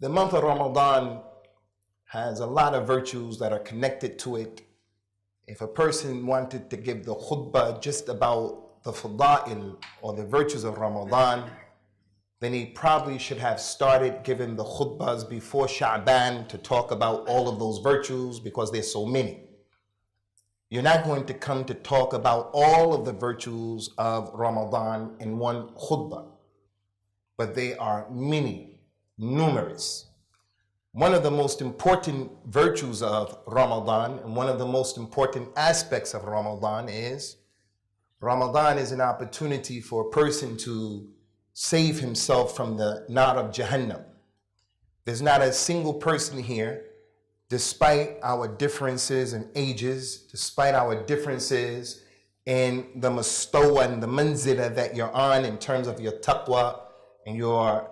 The month of Ramadan has a lot of virtues that are connected to it. If a person wanted to give the khutbah just about the fada'il or the virtues of Ramadan, then he probably should have started giving the khutbahs before Sha'ban to talk about all of those virtues, because there's so many. You're not going to come to talk about all of the virtues of Ramadan in one khutbah, but they are many, numerous. One of the most important virtues of Ramadan and one of the most important aspects of Ramadan is an opportunity for a person to save himself from the nar of Jahannam. There's not a single person here, despite our differences in ages, despite our differences in the mustawa and the manzila that you're on in terms of your taqwa and your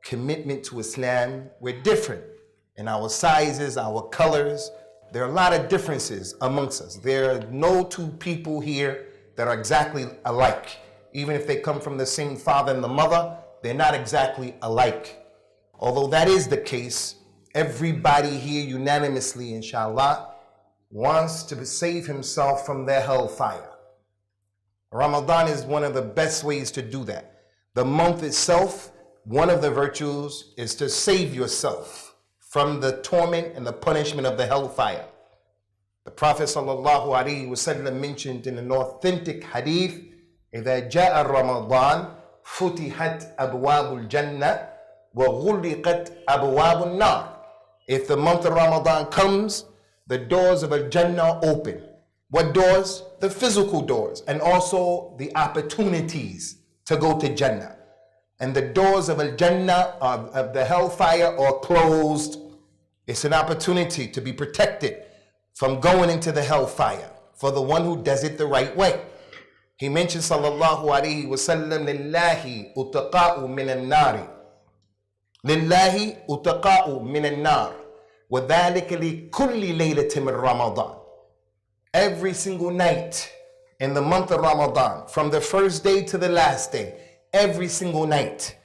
commitment to Islam. We're different in our sizes, our colors. There are a lot of differences amongst us. There are no two people here that are exactly alike. Even if they come from the same father and the mother, they're not exactly alike. Although that is the case, everybody here unanimously, inshallah, wants to save himself from their hellfire. Ramadan is one of the best ways to do that. The month itself, one of the virtues is to save yourself from the torment and the punishment of the hellfire. The Prophet ﷺ mentioned in an authentic hadith, إِذَا جَاءَ رَمَضَانَ فُتِحَتْ أَبْوَابُ الْجَنَّةِ وَغُلِّقَتْ أَبْوَابُ النَّارِ. If the month of Ramadan comes, the doors of Al-Jannah open. What doors? The physical doors, and also the opportunities to go to Jannah. And the doors of Al-Jannah, of the hellfire, are closed. It's an opportunity to be protected from going into the hellfire for the one who does it the right way. He mentioned sallallahu alayhi wa sallam, lillahi utaqa'u min al-nari. Lillahi utaqa'u min al-nar. Wa dhalika li kulli laylatin min Ramadan. Every single night in the month of Ramadan, from the first day to the last day, every single night,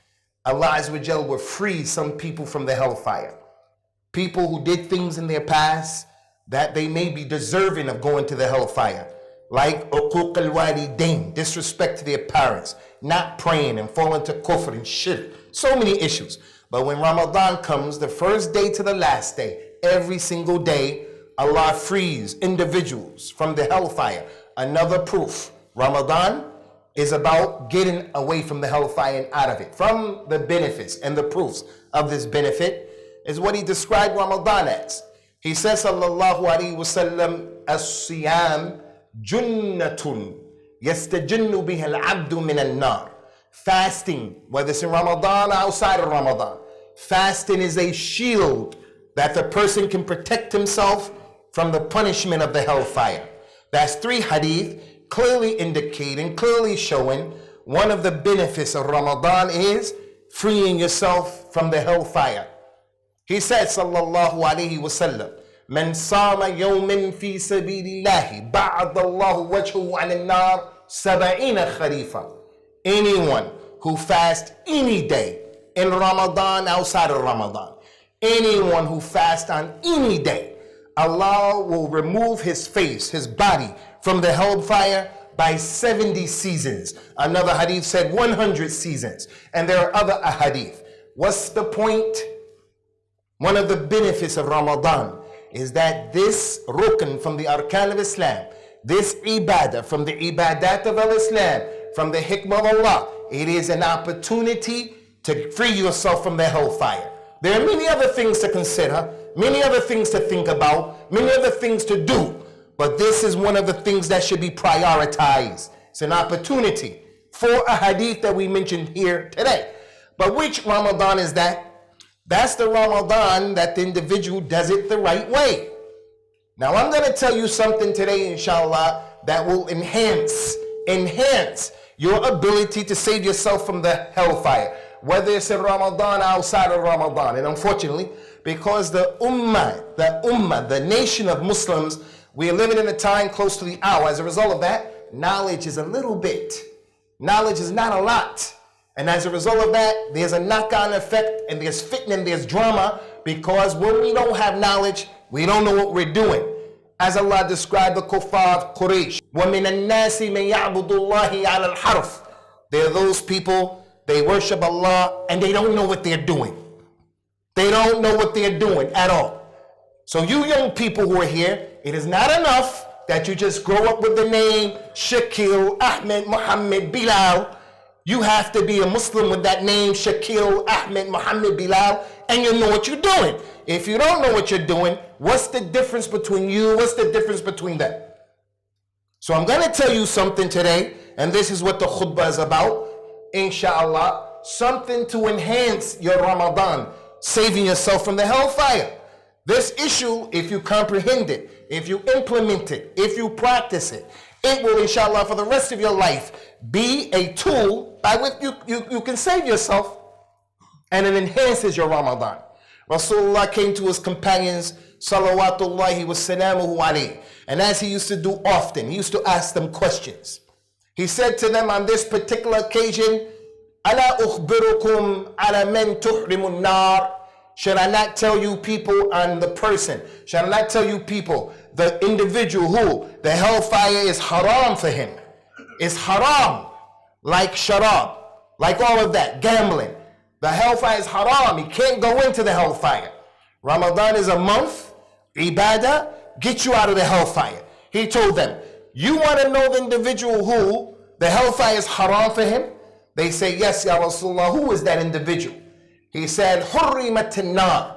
Allah Azza wa Jal will free some people from the hellfire. People who did things in their past that they may be deserving of going to the hellfire, like uquq al-walidain, disrespect to their parents, not praying and falling to kufr and shirk, so many issues. But when Ramadan comes, the first day to the last day, every single day, Allah frees individuals from the hellfire. Another proof, Ramadan is about getting away from the hellfire and out of it. From the benefits and the proofs of this benefit is what he described Ramadan as. He says, sallallahu alayhi wa sallam, as-siyam junnatun yastajinnu biha al-abdu min al-nar. Fasting, whether it's in Ramadan or outside of Ramadan, fasting is a shield that the person can protect himself from the punishment of the hellfire. That's 3 hadith clearly indicating, clearly showing one of the benefits of Ramadan is freeing yourself from the hellfire. He said, sallallahu alayhi wa sallam, man sama yawmin fi sabilillahi ba'adallahu wajhu 'ala an-nar 70 kharifa. Anyone who fasts any day in Ramadan, outside of Ramadan, anyone who fasts on any day, Allah will remove his face, his body, from the hellfire by 70 seasons. Another hadith said 100 seasons. And there are other ahadith. What's the point? One of the benefits of Ramadan is that this rukn from the arkan of Islam, this ibadah from the ibadat of Islam, from the hikmah of Allah, it is an opportunity to free yourself from the hellfire. There are many other things to consider, many other things to think about, many other things to do. But this is one of the things that should be prioritized. It's an opportunity for a hadith that we mentioned here today. But which Ramadan is that? That's the Ramadan that the individual does it the right way. Now I'm going to tell you something today, inshallah, that will enhance your ability to save yourself from the hellfire, whether it's in Ramadan or outside of Ramadan. And unfortunately, because the ummah, the nation of Muslims, we are living in a time close to the hour. As a result of that, knowledge is a little bit. Knowledge is not a lot. And as a result of that, there's a knock-on effect, and there's fitna and there's drama, because when we don't have knowledge, we don't know what we're doing. As Allah described the kuffar of Quraysh, وَمِنَ النَّاسِ مَنْ يَعْبُدُ اللَّهِ عَلَى الْحَرْفِ. There are those people, they worship Allah, and they don't know what they're doing. They don't know what they're doing at all. So you young people who are here, it is not enough that you just grow up with the name Shakil, Ahmed, Muhammad, Bilal. You have to be a Muslim with that name, Shakil, Ahmed, Muhammad, Bilal, and you know what you're doing. If you don't know what you're doing, what's the difference between you? What's the difference between them? So I'm going to tell you something today, and this is what the khutbah is about, inshallah, something to enhance your Ramadan, saving yourself from the hellfire. This issue, if you comprehend it, if you implement it, if you practice it, it will, inshallah, for the rest of your life, be a tool by which you can save yourself, and it enhances your Ramadan. Rasulullah came to his companions, salawatullahi wa salamuhu alayhi, and as he used to do often, he used to ask them questions. He said to them on this particular occasion, Ala ukhbirukum ala man tuhrimun nar. Should I not tell you people on the person? Should I not tell you people, the individual who the hellfire is haram for him? It's haram, like sharab, like all of that, gambling. The hellfire is haram. He can't go into the hellfire. Ramadan is a month, ibadah, get you out of the hellfire. He told them, you want to know the individual who the hellfire is haram for him? They say, yes, Ya Rasulullah. Who is that individual? He said, حُرِّمَتِ النَّارِ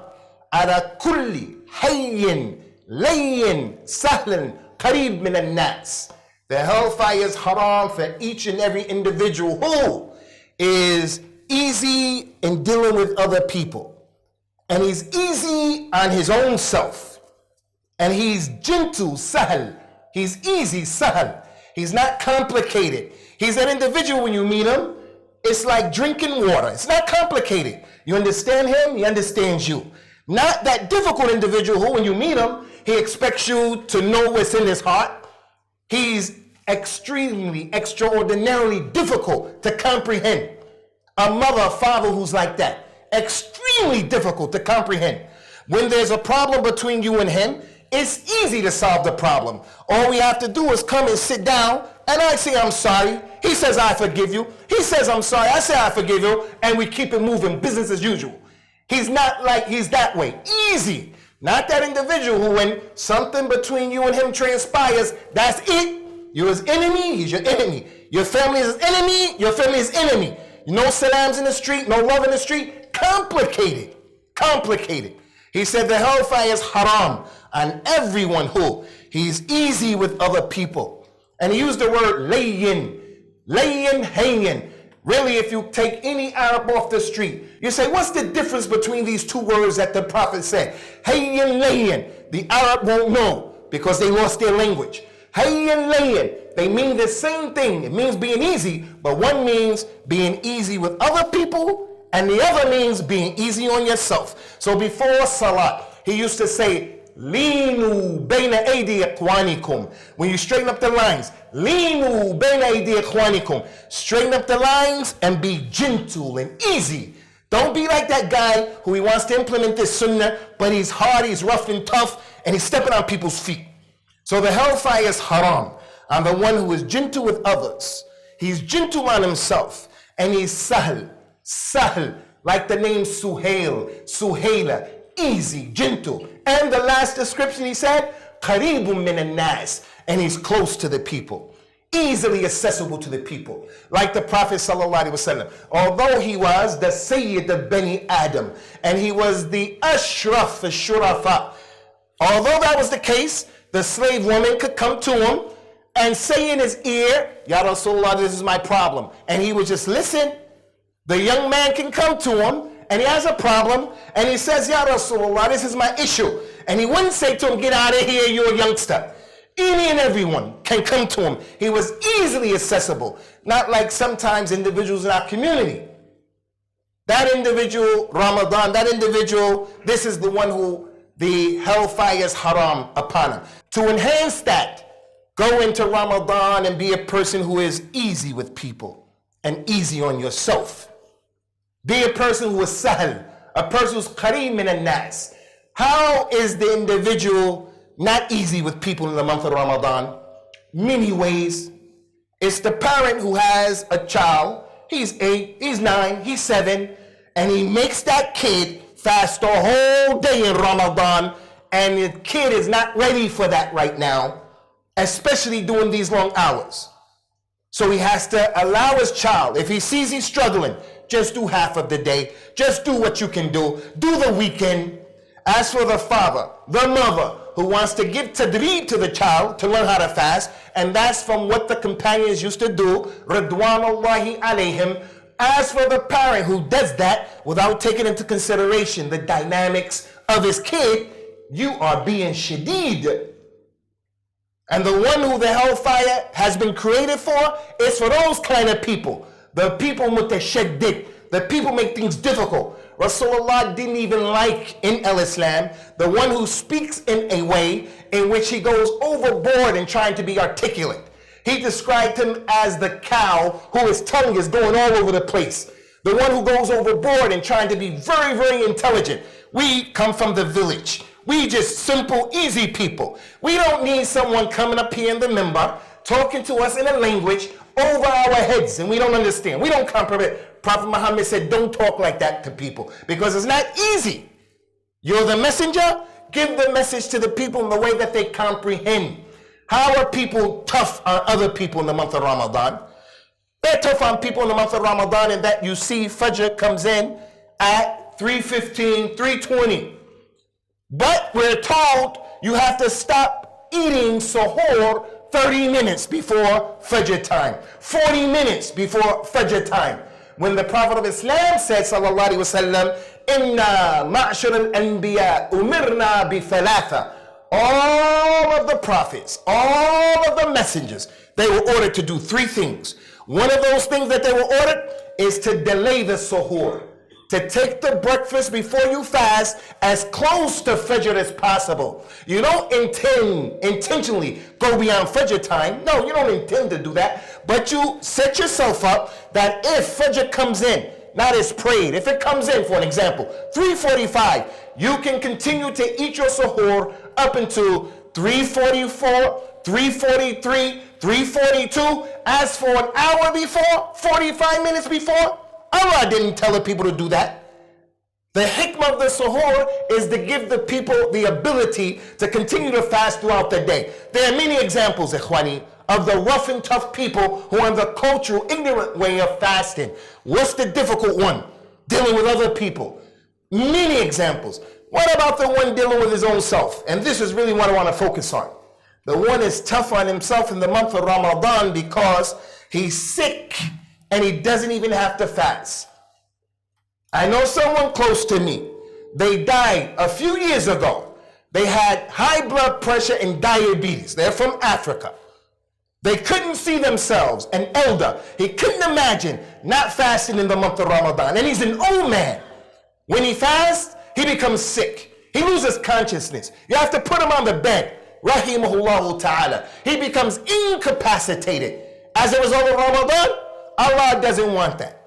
عَلَى كُلِّ حَيٍّ لَيٍّ سَهْلٍ قَرِيبٍ مِنَ النَّاسِ. The hellfire is haram for each and every individual who is easy in dealing with other people, and he's easy on his own self, and he's gentle, sahal. He's easy, sahal. He's not complicated. He's an individual, when you meet him, it's like drinking water. It's not complicated. You understand him, he understands you. Not that difficult individual who, when you meet him, he expects you to know what's in his heart. He's extremely, extraordinarily difficult to comprehend. A mother, a father who's like that, extremely difficult to comprehend. When there's a problem between you and him, it's easy to solve the problem. All we have to do is come and sit down, and I say, I'm sorry. He says, I forgive you. He says, I'm sorry. I say, I forgive you. And we keep it moving, business as usual. He's not like, he's that way. Easy. Not that individual who, when something between you and him transpires, that's it. You're his enemy, he's your enemy. Your family is his enemy, your family is enemy. No salams in the street, no love in the street. Complicated. Complicated. He said the hellfire is haram on everyone who he's easy with other people. And he used the word layyin. Layyin, hayyin. Really, if you take any Arab off the street, you say, what's the difference between these two words that the Prophet said? Hayyin, layyin. The Arab won't know because they lost their language. Hayyin, layyin. They mean the same thing. It means being easy, but one means being easy with other people, and the other means being easy on yourself. So before Salat, he used to say, Leenu bayna aydi ikhwanikum. When you straighten up the lines, Leenu bayna aydi ikhwanikum. Straighten up the lines and be gentle and easy. Don't be like that guy who he wants to implement this sunnah, but he's hard, he's rough and tough, and he's stepping on people's feet. So the hellfire is haram on the one who is gentle with others. He's gentle on himself, and he's sahl, sahl, like the name Suhail, Suhaila, easy, gentle. And the last description he said, qareebun min an-nas, and he's close to the people, easily accessible to the people. Like the Prophet sallallahu alaihi wasallam, although he was the Sayyid of Bani Adam, and he was the Ashraf al-Shurafa, although that was the case, the slave woman could come to him and say in his ear, Ya Rasulullah, this is my problem. And he would just listen. The young man can come to him and he has a problem and he says, Ya Rasulullah, this is my issue. And he wouldn't say to him, get out of here, you're a youngster. Any and everyone can come to him. He was easily accessible. Not like sometimes individuals in our community. That individual, Ramadan, that individual, this is the one who the hellfire is haram upon him. To enhance that, go into Ramadan and be a person who is easy with people and easy on yourself. Be a person who is sahl, a person who's qareeb min al-nas. How is the individual not easy with people in the month of Ramadan? Many ways. It's the parent who has a child. He's 8, he's 9, he's 7, and he makes that kid fast the whole day in Ramadan, and the kid is not ready for that right now, especially during these long hours. So he has to allow his child, if he sees he's struggling, just do half of the day, just do what you can do the weekend. As for the father, the mother, who wants to give tadreeb to the child to learn how to fast, and that's from what the companions used to do, Ridwanullahi alayhim. As for the parent who does that without taking into consideration the dynamics of his kid, you are being shadeed. And the one who the hellfire has been created for is for those kind of people. The people mutashaddid, the people make things difficult. Rasulullah didn't even like in Islam the one who speaks in a way in which he goes overboard in trying to be articulate. He described him as the cow whose tongue is going all over the place. The one who goes overboard in trying to be very, very intelligent. We come from the village. We just simple, easy people. We don't need someone coming up here in the minbar talking to us in a language over our heads and we don't understand. We don't comprehend. Prophet Muhammad said, don't talk like that to people because it's not easy. You're the messenger. Give the message to the people in the way that they comprehend. How are people tough on other people in the month of Ramadan? They're tough on people in the month of Ramadan in that you see Fajr comes in at 3:15, 3:20. But we're told you have to stop eating suhoor 30 minutes before Fajr time, 40 minutes before Fajr time. When the Prophet of Islam said, sallallahu alaihi wasallam, inna ma'shar al-anbiya umirna bi thalatha. All of the prophets, all of the messengers, they were ordered to do 3 things. One of those things that they were ordered is to delay the suhoor, to take the breakfast before you fast as close to Fajr as possible. You don't intentionally go beyond Fajr time. No, you don't intend to do that. But you set yourself up that if Fajr comes in, not as prayed, if it comes in, for an example, 3:45, you can continue to eat your suhoor up until 3:44, 3:43, 3:42. As for an hour before, 45 minutes before, Allah didn't tell the people to do that. The hikmah of the suhoor is to give the people the ability to continue to fast throughout the day. There are many examples, ikhwani, of the rough and tough people who are in the cultural, ignorant way of fasting. What's the difficult one? Dealing with other people. Many examples. What about the one dealing with his own self? And this is really what I want to focus on. The one is tough on himself in the month of Ramadan because he's sick and he doesn't even have to fast. I know someone close to me. They died a few years ago. They had high blood pressure and diabetes. They're from Africa. They couldn't see themselves, an elder. He couldn't imagine not fasting in the month of Ramadan. And he's an old man. When he fasts, he becomes sick. He loses consciousness. You have to put him on the bed. Rahimahullah ta'ala. He becomes incapacitated. As a result of Ramadan, Allah doesn't want that.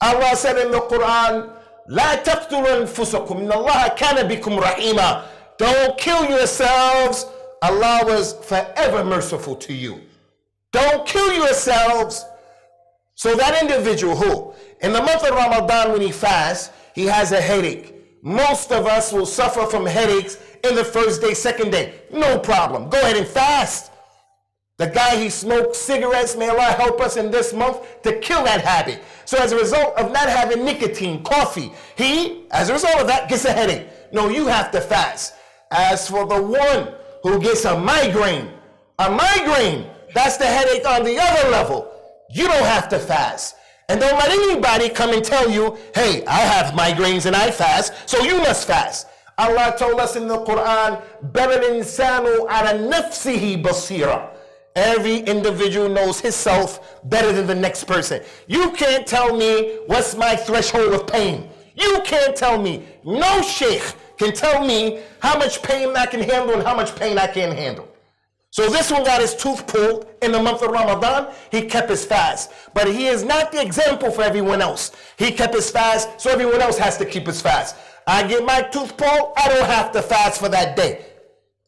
Allah said in the Quran, لا تقتلوا أنفسكم إن الله كان بكم رحيما. Don't kill yourselves. Allah was forever merciful to you. Don't kill yourselves. So that individual who, in the month of Ramadan when he fasts, he has a headache. Most of us will suffer from headaches in the first day, second day. No problem. Go ahead and fast. The guy, he smokes cigarettes. May Allah help us in this month to kill that habit. So as a result of not having nicotine, coffee, he, as a result of that, gets a headache. No, you have to fast. As for the one who gets a migraine, that's the headache on the other level. You don't have to fast. And don't let anybody come and tell you, hey, I have migraines and I fast, so you must fast. Allah told us in the Quran, بَلَ الْإِنسَانُ عَلَى نَفْسِهِ بَصِيرًا. Every individual knows himself better than the next person. You can't tell me what's my threshold of pain. You can't tell me. No sheikh can tell me how much pain I can handle and how much pain I can't handle. So this one got his tooth pulled in the month of Ramadan. He kept his fast. But he is not the example for everyone else. He kept his fast, so everyone else has to keep his fast. I get my tooth pulled, I don't have to fast for that day.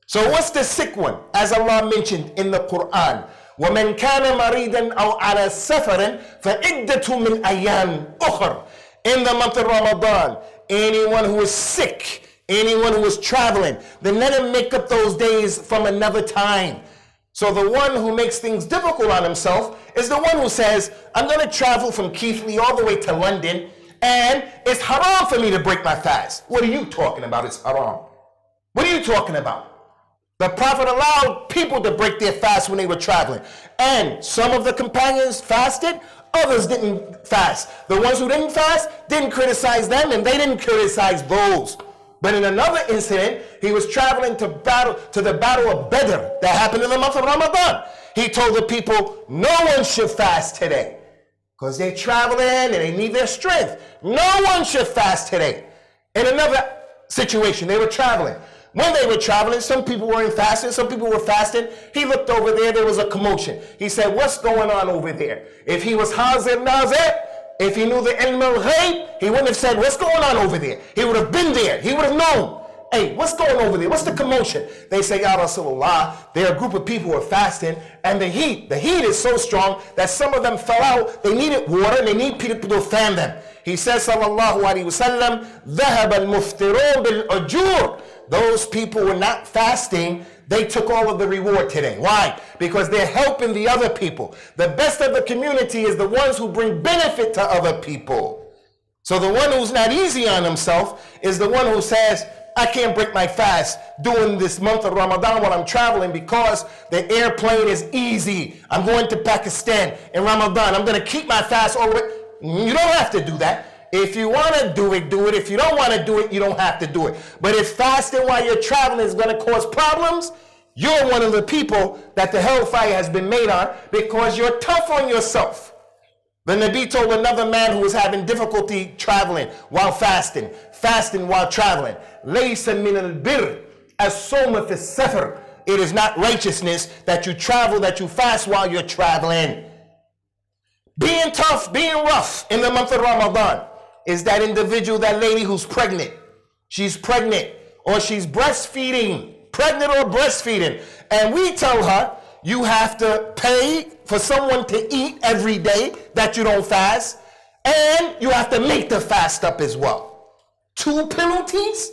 So what's the sick one? As Allah mentioned in the Quran, وَمَنْ كَانَ مَرِيدًا أَوْ عَلَى سَفَرٍ فَعِدَّةٌ مِّنْ أَيَّامٍ أُخَرٍ. In the month of Ramadan, anyone who is sick, anyone who is traveling, then let him make up those days from another time. So the one who makes things difficult on himself is the one who says, I'm going to travel from Keighley all the way to London, and it's haram for me to break my fast. What are you talking about? It's haram. What are you talking about? The Prophet allowed people to break their fast when they were traveling. And some of the companions fasted, others didn't fast. The ones who didn't fast didn't criticize them, and they didn't criticize those. But in another incident, he was traveling to the battle of Badr that happened in the month of Ramadan. He told the people, no one should fast today because they're traveling and they need their strength. No one should fast today. In another situation, they were traveling. When they were traveling, some people weren't fasting, some people were fasting. He looked over there was a commotion. He said, what's going on over there? If he was Hazir Nazir, if he knew the ilm al-ghayb, he wouldn't have said, what's going on over there? He would have been there. He would have known. Hey, what's going over there? What's the commotion? They say, Ya Rasulullah, there are a group of people who are fasting, and the heat is so strong that some of them fell out. They needed water, and they need people to fan them. He says, sallallahu alaihi wasallam, ذهب المفطرون بالأجور. Those people were not fasting. They took all of the reward today. Why? Because they're helping the other people. The best of the community is the ones who bring benefit to other people. So the one who's not easy on himself is the one who says, I can't break my fast during this month of Ramadan while I'm traveling because the airplane is easy. I'm going to Pakistan in Ramadan. I'm going to keep my fast all the way. You don't have to do that. If you want to do it, do it. If you don't want to do it, you don't have to do it. But if fasting while you're traveling is going to cause problems, you're one of the people that the hellfire has been made on because you're tough on yourself. The Nabi told another man who was having difficulty traveling while fasting while traveling, لَيْسَ مِنَ الْبِرِّ الصَّوْمَ فِي السَّفَرِ. It is not righteousness that you travel, that you fast while you're traveling. Being tough, being rough in the month of Ramadan is that individual, that lady who's pregnant. She's pregnant or she's breastfeeding, pregnant or breastfeeding. And we tell her, you have to pay for someone to eat every day that you don't fast. And you have to make the fast up as well. 2 penalties?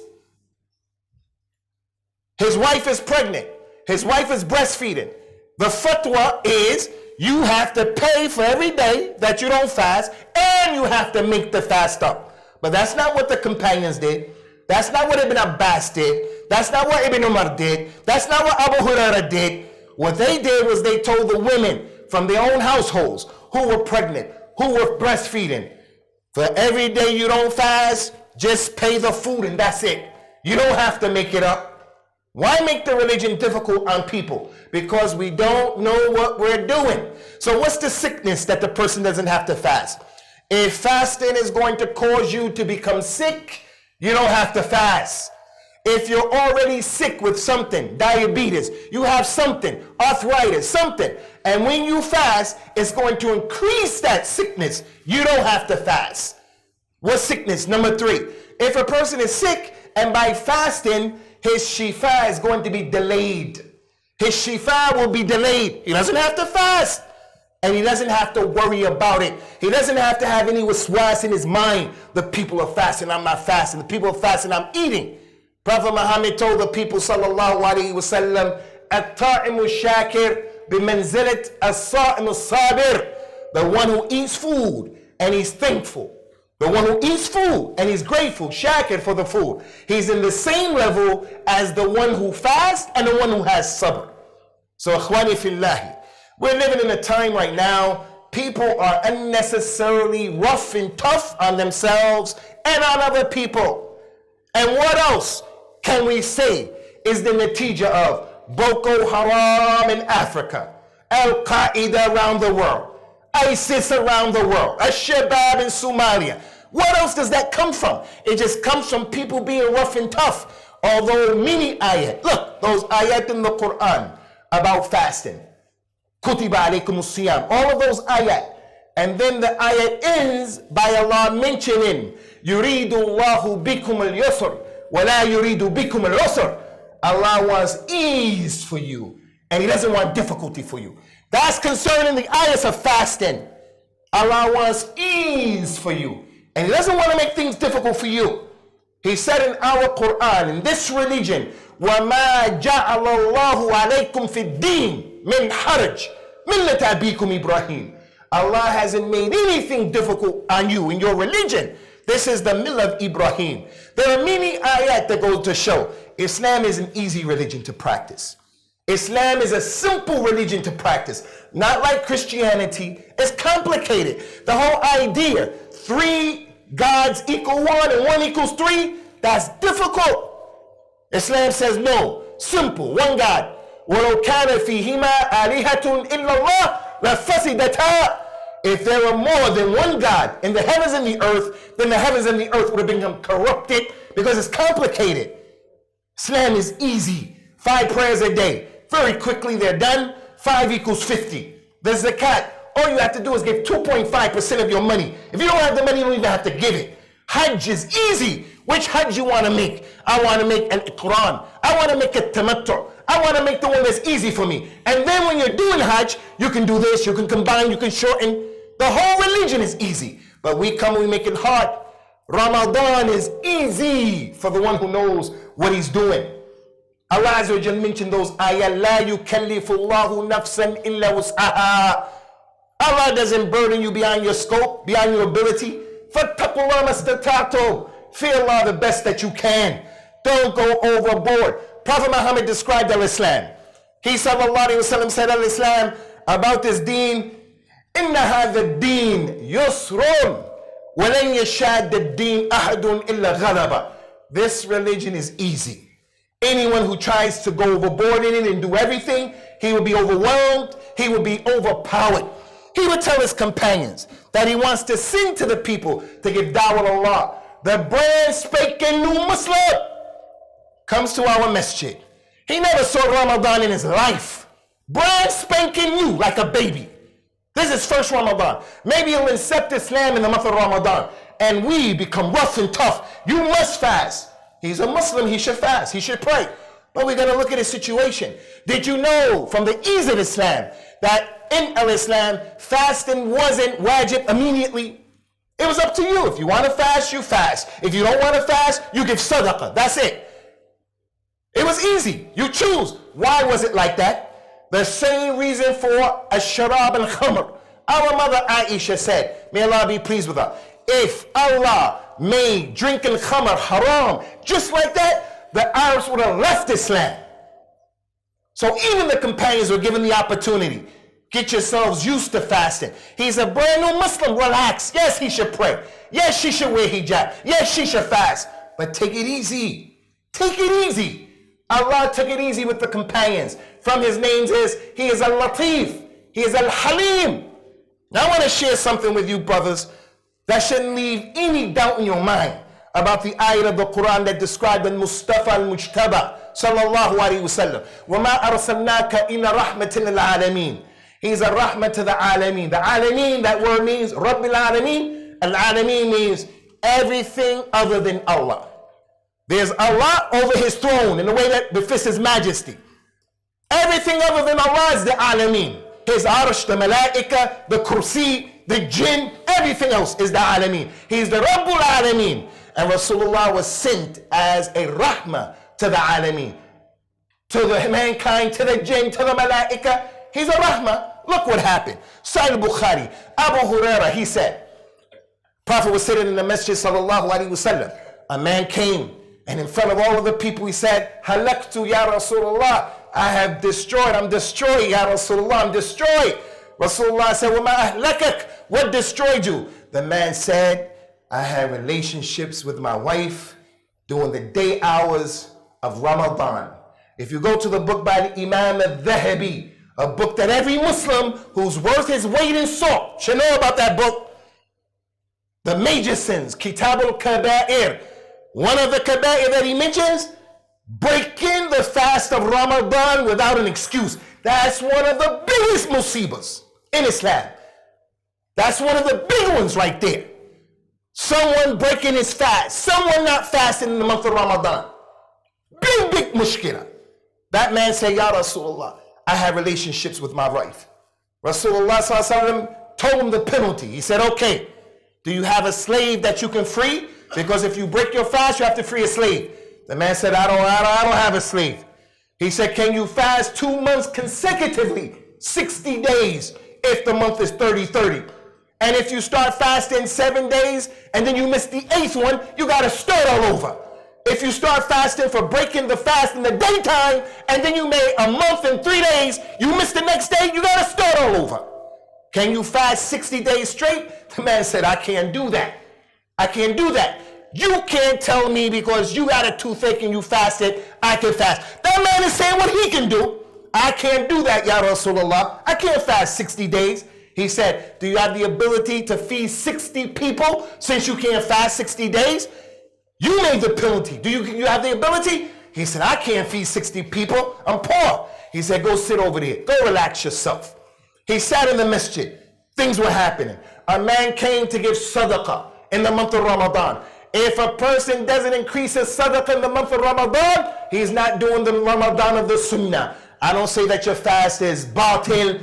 His wife is pregnant. His wife is breastfeeding. The fatwa is you have to pay for every day that you don't fast, and you have to make the fast up. But that's not what the companions did. That's not what Ibn Abbas did. That's not what Ibn Umar did. That's not what Abu Hurairah did. What they did was they told the women from their own households who were pregnant, who were breastfeeding, for every day you don't fast, just pay the food and that's it. You don't have to make it up. Why make the religion difficult on people? Because we don't know what we're doing. So what's the sickness that the person doesn't have to fast? If fasting is going to cause you to become sick, you don't have to fast. If you're already sick with something, diabetes, you have something, arthritis, something, and when you fast, it's going to increase that sickness, you don't have to fast. What sickness? Number 3, if a person is sick and by fasting, his shifa is going to be delayed. His shifa will be delayed. He doesn't have to fast. And he doesn't have to worry about it. He doesn't have to have any waswas in his mind. The people are fasting, I'm not fasting. The people are fasting, I'm eating. Prophet Muhammad told the people, sallallahu alaihi wasallam, At-Ta'imu Shakir bimanzilat as-Sa'imu Sabir. The one who eats food and he's thankful. The one who eats food and he's grateful, shakir for the food. He's in the same level as the one who fasts and the one who has sabr. So, akhwani fillahi, we're living in a time right now, people are unnecessarily rough and tough on themselves and on other people. And what else can we say is the natija of Boko Haram in Africa, Al-Qaeda around the world, ISIS around the world, Al-Shabaab in Somalia? What else does that come from? It just comes from people being rough and tough. Although many ayat, look, those ayat in the Quran about fasting. Kutiba alaykum siyam. All of those ayat. And then the ayat ends by Allah mentioning, Yuridu Allahu bikum al-yusr, wa la yuridu bikum al-usr. Allah wants ease for you, and He doesn't want difficulty for you. That's concerning the ayahs of fasting. Allah wants ease for you, and He doesn't want to make things difficult for you. He said in our Quran, in this religion, وَمَا جَعَلَ اللَّهُ عَلَيْكُمْ فِي الدِّينِ مِنْ حَرَجٍ مِلَّةَ أَبِيكُمْ إِبْرَاهِيمَ. Allah hasn't made anything difficult on you in your religion. This is the millah of Ibrahim. There are many ayat that go to show Islam is an easy religion to practice. Islam is a simple religion to practice. Not like Christianity. It's complicated. The whole idea, 3 gods equal 1 and 1 equals 3, that's difficult. Islam says no, simple, 1 God. وَلَوْ كَانَ فِيهِمَا آلِهَةٌ إِلَّا اللَّهُ لَفَسِدَتَا. If there were more than 1 God in the heavens and the earth, then the heavens and the earth would have become corrupted, because it's complicated. Islam is easy. 5 prayers a day. Very quickly they're done. 5 equals 50. The zakat, all you have to do is give 2.5% of your money. If you don't have the money, you don't even have to give it. Hajj is easy. Which Hajj you want to make? I want to make an Iqran. I want to make a Tamattu. I want to make the one that's easy for me. And then when you're doing Hajj, you can do this, you can combine, you can shorten. The whole religion is easy. But we come and we make it hard. Ramadan is easy for the one who knows what he's doing. Allah Azza wa Jal mentioned those ayat, لَا يُكَلِّفُ اللَّهُ نَفْسًا إِلَّا وُسْعَهَا. Allah doesn't burden you beyond your scope, beyond your ability. فَاتَّقُوا اللَّهَ مَا اسْتَطَعْتُمْ. Fear Allah the best that you can. Don't go overboard. Prophet Muhammad described al-Islam. He sallallahu alayhi wa sallam said al-Islam about this deen, إِنَّ هَذَا الدِّينَ يُسْرٌ وَلَنْ يَشَادَ الدِّينَ أَحَدٌ إِلَّا غَلَبَ. This religion is easy. Anyone who tries to go overboard in it and do everything, he will be overwhelmed, he will be overpowered. He would tell his companions that he wants to sing to the people to give da'wah to Allah. The brand spanking new Muslim comes to our masjid. He never saw Ramadan in his life. Brand spanking new, like a baby. This is first Ramadan. Maybe he'll accept Islam in the month of Ramadan, and we become rough and tough. You must fast. He's a Muslim, he should fast, he should pray. But we're going to look at his situation. Did you know from the ease of Islam that in al-Islam, fasting wasn't wajib immediately? It was up to you. If you want to fast, you fast. If you don't want to fast, you give sadaqah. That's it. It was easy. You choose. Why was it like that? The same reason for ash-sharab al-khamr. Our mother Aisha said, may Allah be pleased with her, if Allah made drinking khamr haram, just like that, the Arabs would have left Islam. So even the companions were given the opportunity. Get yourselves used to fasting. He's a brand new Muslim. Relax. Yes, he should pray. Yes, she should wear hijab. Yes, she should fast. But take it easy. Take it easy. Allah took it easy with the companions. From his names is, he is Al-Latif. He is Al-Halim. Now I want to share something with you, brothers, that shouldn't leave any doubt in your mind about the ayat of the Quran that described the Mustafa al-Mujtaba sallallahu alayhi wa sallam. وَمَا أَرْسَلْنَاكَ إِلَّا رَحْمَةً لِلْعَالَمِينَ. He's a rahmah to the alameen. The alameen, that word means Rabbil Alameen. Al-Alameen means everything other than Allah. There's Allah over his throne in the way that befits his majesty. Everything other than Allah is the alameen. His arsh, the malaika, the kursi, the jinn, everything else is the alameen. He's the Rabbul Alameen. And Rasulullah was sent as a rahmah to the alameen. To the mankind, to the jinn, to the malaika. He's a rahmah. Look what happened. Sahih Bukhari, Abu Huraira, he said, Prophet was sitting in the masjid sallallahu alaihi wasallam. A man came, and in front of all of the people he said, Halaktu ya Rasulullah, I have destroyed, I'm destroyed, ya Rasulullah, I'm destroyed. Rasulullah said, Wama ahlakak, what destroyed you? The man said, I had relationships with my wife during the day hours of Ramadan. If you go to the book by the Imam At-Thahabi, a book that every Muslim who's worth his weight in salt should know about that book. The major sins, Kitab al-Kaba'ir. One of the Kaba'ir that he mentions, breaking the fast of Ramadan without an excuse. That's one of the biggest musibas in Islam. That's one of the big ones right there. Someone breaking his fast, someone not fasting in the month of Ramadan. Big mushkila. That man said, Ya Rasulullah, I have relationships with my wife. Rasulullah sallallahu alaihi wasallam told him the penalty. He said, okay, do you have a slave that you can free? Because if you break your fast, you have to free a slave. The man said, I don't have a slave. He said, can you fast 2 months consecutively, 60 days, if the month is 30-30? And if you start fasting 7 days and then you miss the 8th one, you got to start all over. If you start fasting for breaking the fast in the daytime and then you made a month and 3 days, you miss the next day, you got to start all over. Can you fast 60 days straight? The man said, I can't do that. I can't do that. You can't tell me because you got a toothache and you fasted, I can fast. That man is saying what he can do. I can't do that, Ya Rasulullah. I can't fast 60 days. He said, do you have the ability to feed 60 people since you can't fast 60 days? You made the penalty. Do you have the ability? He said, I can't feed 60 people. I'm poor. He said, go sit over there. Go relax yourself. He sat in the masjid. Things were happening. A man came to give sadaqah in the month of Ramadan. If a person doesn't increase his sadaqah in the month of Ramadan, he's not doing the Ramadan of the Sunnah. I don't say that your fast is batil,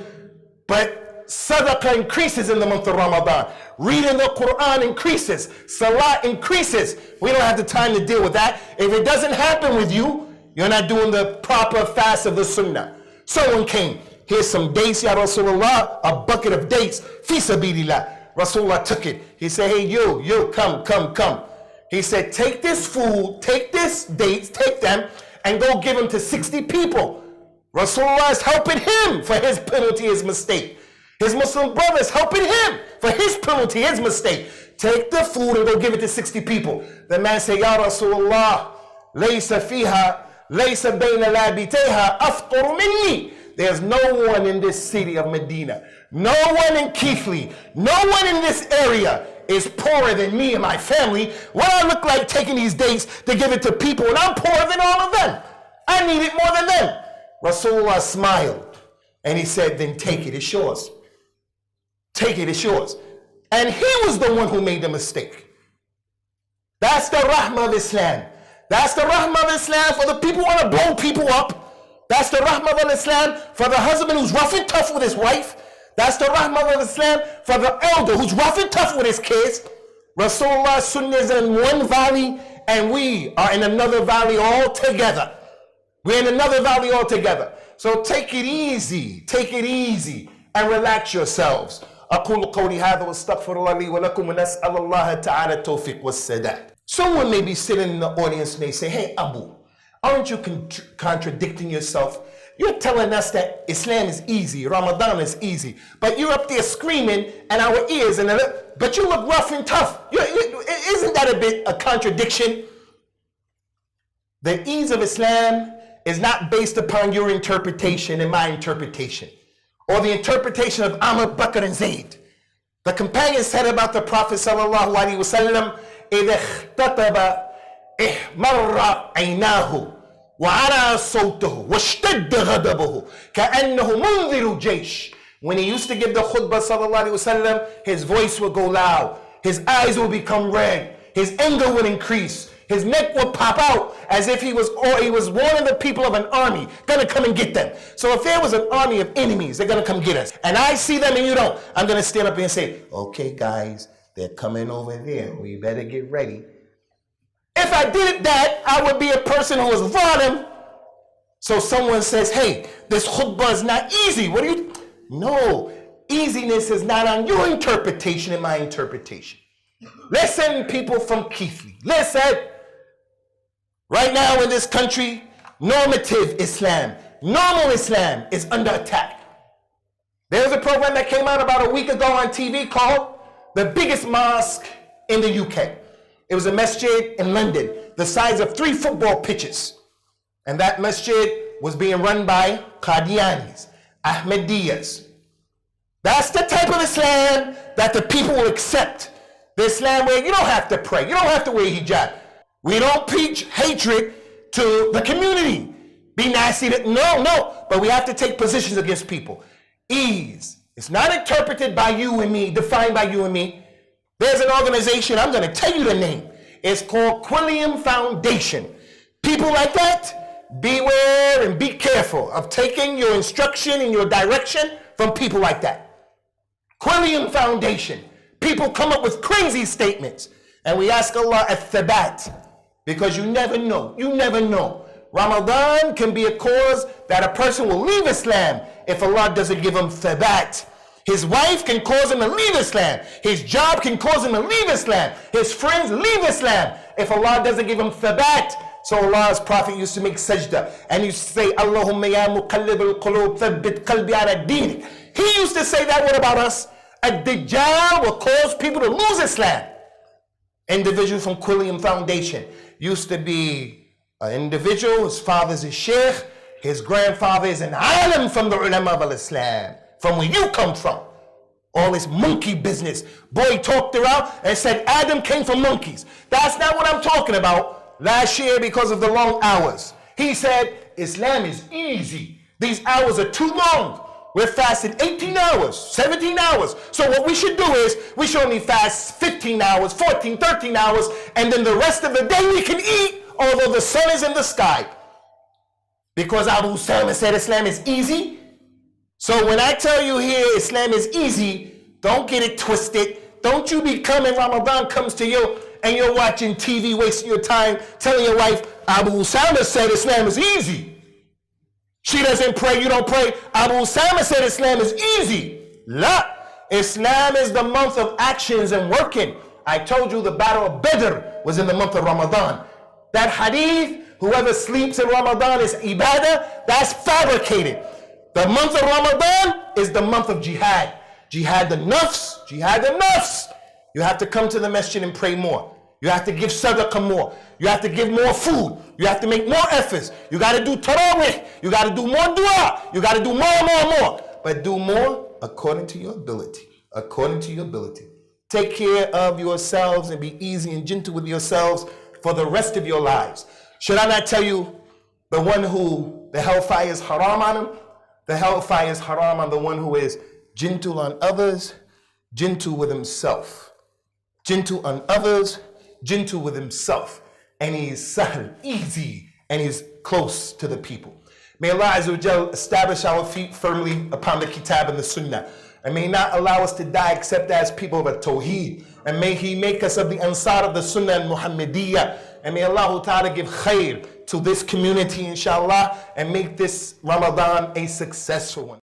but sadaqah increases in the month of Ramadan. Reading the Quran increases. Salah increases. We don't have the time to deal with that. If it doesn't happen with you, you're not doing the proper fast of the Sunnah. Someone came. Here's some dates, Ya Rasulullah, a bucket of dates. Fi sabilillah. Rasulullah took it. He said, hey, you, come. He said, take this food, take this dates, take them, and go give them to 60 people. Rasulullah is helping him for his penalty, his mistake. His Muslim brother is helping him for his penalty, his mistake. Take the food and go give it to 60 people. The man said, Ya Rasulullah, laysa fiha, laysa bayna labiteha afqaru minni. There's no one in this city of Medina, no one in Keithley, no one in this area is poorer than me and my family. What I look like taking these dates to give it to people, and I'm poorer than all of them. I need it more than them. Rasulullah smiled and he said, then take it, it's yours. Take it, it's yours. And he was the one who made the mistake. That's the rahmah of Islam. That's the rahmah of Islam for the people who want to blow people up. That's the rahmah of Islam for the husband who's rough and tough with his wife. That's the rahmah of Islam for the elder who's rough and tough with his kids. Rasulullah's sunnah is in one valley and we are in another valley altogether. We're in another valley altogether. So take it easy and relax yourselves. أقول قولي هذا واستغفر الله لي ولكم ونسأل الله تعالى التوفيق والسداد. Someone may be sitting in the audience and they say, hey Abu, aren't you contradicting yourself? You're telling us that Islam is easy, Ramadan is easy, but you're up there screaming in our ears, but you look rough and tough. Isn't that a bit a contradiction? The ease of Islam is not based upon your interpretation and my interpretation, or the interpretation of Amr, Bakr, and Zayd. The companions said about the Prophet sallallahu alaihi wasallam, إِذَا اخْتَطَبَ إِحْمَرَّ عَيْنَاهُ وَعَلَى صَوْتُهُ وَاشْتَدَّ غَضَبُهُ كَأَنَّهُ مُنذِرُ جَيْشٍ. When he used to give the khutbah sallallahu alaihi wasallam, his voice would go loud, his eyes would become red, his anger would increase, his neck would pop out as if he was warning the people of an army gonna come and get them. So if there was an army of enemies, they're gonna come get us, and I see them and you don't, I'm gonna stand up here and say, okay guys, they're coming over there, we better get ready. If I did that, I would be a person who was violent. So someone says, hey, this khutbah is not easy. What do you? No, easiness is not on your interpretation and my interpretation. Listen, people from Keithley, listen. Right now in this country, normative Islam, normal Islam is under attack. There's a program that came out about a week ago on TV called The Biggest Mosque in the UK. It was a masjid in London, the size of 3 football pitches. And that masjid was being run by Qadianis, Ahmadiyyas. That's the type of Islam that the people will accept. The Islam where you don't have to pray, you don't have to wear hijab. We don't preach hatred to the community. be nasty. No. But we have to take positions against people. Ease. It's not interpreted by you and me, defined by you and me. There's an organization, I'm going to tell you the name. It's called Quilliam Foundation. People like that, beware and be careful of taking your instruction and your direction from people like that. Quilliam Foundation. People come up with crazy statements. And we ask Allah at-thabat, because you never know. You never know. Ramadan can be a cause that a person will leave Islam if Allah doesn't give him thabat. His wife can cause him to leave Islam. His job can cause him to leave Islam. His friends leave Islam if Allah doesn't give him thabat. So Allah's Prophet used to make sajda and he used to say, Allahumma ya muqallib al-qulub thabbit qalbi ala dinik. He used to say that. What about us? Ad-Dajjal will cause people to lose Islam. Individual from Quilliam Foundation used to be an individual. His father's a Shaikh. His grandfather is an alim from the ulama of Islam, from where you come from. All this monkey business. Boy talked around and said Adam came from monkeys. That's not what I'm talking about. Last year, because of the long hours, he said Islam is easy. These hours are too long. We're fasting 18 hours, 17 hours. So what we should do is, we should only fast 15 hours, 14, 13 hours, and then the rest of the day we can eat, although the sun is in the sky. Because Abu Usamah said Islam is easy. So when I tell you here Islam is easy, don't get it twisted. Don't you become, and Ramadan comes to you, and you're watching TV, wasting your time, telling your wife, Abu Usamah said Islam is easy. She doesn't pray, you don't pray. Abu Usamah said Islam is easy. La. Islam is the month of actions and working. I told you the battle of Badr was in the month of Ramadan. That hadith, whoever sleeps in Ramadan is ibadah, that's fabricated. The month of Ramadan is the month of jihad. Jihad the nafs, jihad the nafs. You have to come to the masjid and pray more. You have to give sadaqah more. You have to give more food. You have to make more efforts. You got to do tarawih. You got to do more dua. You got to do more. But do more according to your ability. According to your ability. Take care of yourselves and be easy and gentle with yourselves for the rest of your lives. Should I not tell you the one who the hellfire is haram on him? The hellfire is haram on the one who is gentle on others, gentle with himself. Gentle on others, gentle with himself. And he's sahl, easy, and he's close to the people. May Allah Azza wa Jal establish our feet firmly upon the Kitab and the Sunnah. And may not allow us to die except as people of a Tawheed. And may He make us of the Ansar of the Sunnah and Muhammadiyah. And may Allah Ta'ala give khair to this community, inshallah, and make this Ramadan a successful one.